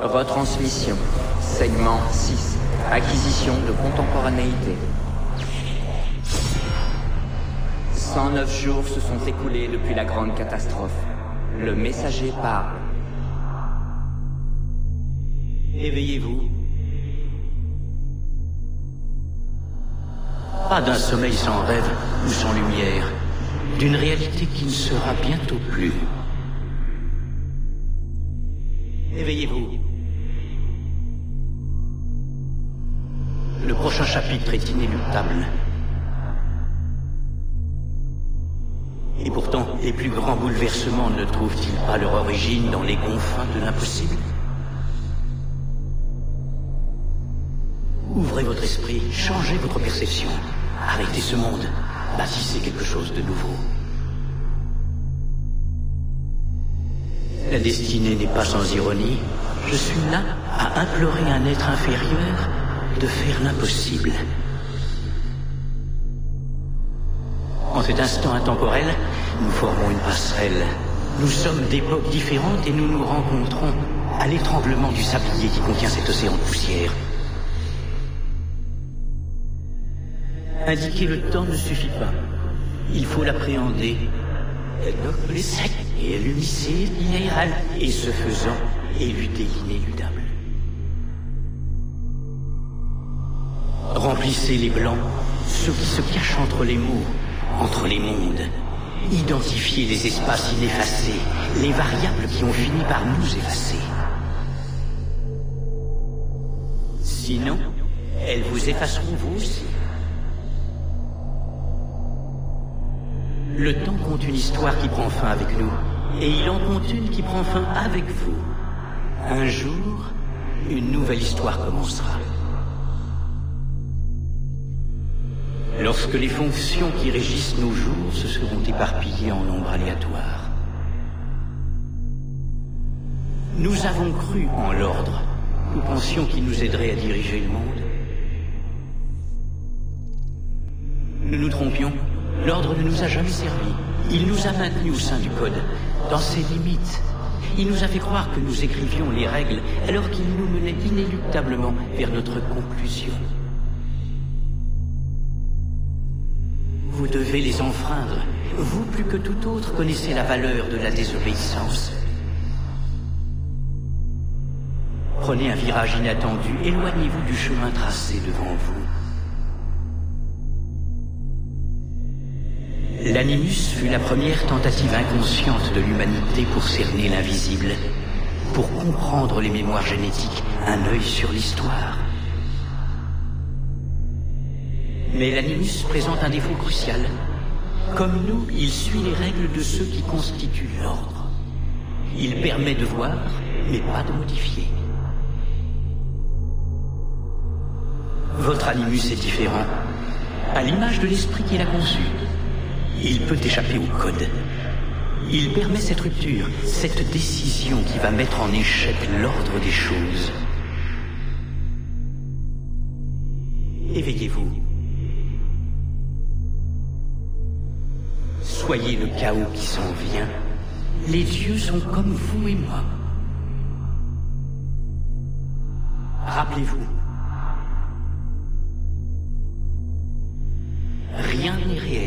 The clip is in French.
Retransmission. Segment 6. Acquisition de contemporanéité. 109 jours se sont écoulés depuis la grande catastrophe. Le messager parle. Éveillez-vous. Pas d'un sommeil sans rêve ou sans lumière, d'une réalité qui ne sera bientôt plus. Éveillez-vous. Le prochain chapitre est inéluctable. Et pourtant, les plus grands bouleversements ne trouvent-ils pas leur origine dans les confins de l'impossible? Ouvrez votre esprit, changez votre perception. Arrêtez ce monde, bâtissez quelque chose de nouveau. La destinée n'est pas sans ironie. Je suis là à implorer un être inférieur de faire l'impossible. En cet instant intemporel, nous formons une passerelle. Nous sommes d'époques différentes et nous nous rencontrons à l'étranglement du sablier qui contient cet océan de poussière. Indiquer le temps ne suffit pas. Il faut l'appréhender. Les secs et l'humicide minéral, et ce faisant, éluder l'inéludable. Remplissez les blancs, ceux qui se cachent entre les mots, entre les mondes. Identifiez les espaces ineffacés, les variables qui ont fini par nous effacer. Sinon, elles vous effaceront vous aussi. Le temps compte une histoire qui prend fin avec nous, et il en compte une qui prend fin avec vous. Un jour, une nouvelle histoire commencera. Lorsque les fonctions qui régissent nos jours se seront éparpillées en nombre aléatoire. Nous avons cru en l'ordre. Nous pensions qu'il nous aiderait à diriger le monde. Nous nous trompions. L'ordre ne nous a jamais servi. Il nous a maintenus au sein du code, dans ses limites. Il nous a fait croire que nous écrivions les règles, alors qu'il nous menait inéluctablement vers notre conclusion. Vous devez les enfreindre. Vous, plus que tout autre, connaissez la valeur de la désobéissance. Prenez un virage inattendu, éloignez-vous du chemin tracé devant vous. L'animus fut la première tentative inconsciente de l'humanité pour cerner l'invisible, pour comprendre les mémoires génétiques, un œil sur l'histoire. Mais l'animus présente un défaut crucial. Comme nous, il suit les règles de ceux qui constituent l'ordre. Il permet de voir, mais pas de modifier. Votre animus est différent, à l'image de l'esprit qui l'a conçu. Il peut échapper au code. Il permet cette rupture, cette décision qui va mettre en échec l'ordre des choses. Éveillez-vous. Soyez le chaos qui s'en vient. Les dieux sont comme vous et moi. Rappelez-vous. Rien n'est réel.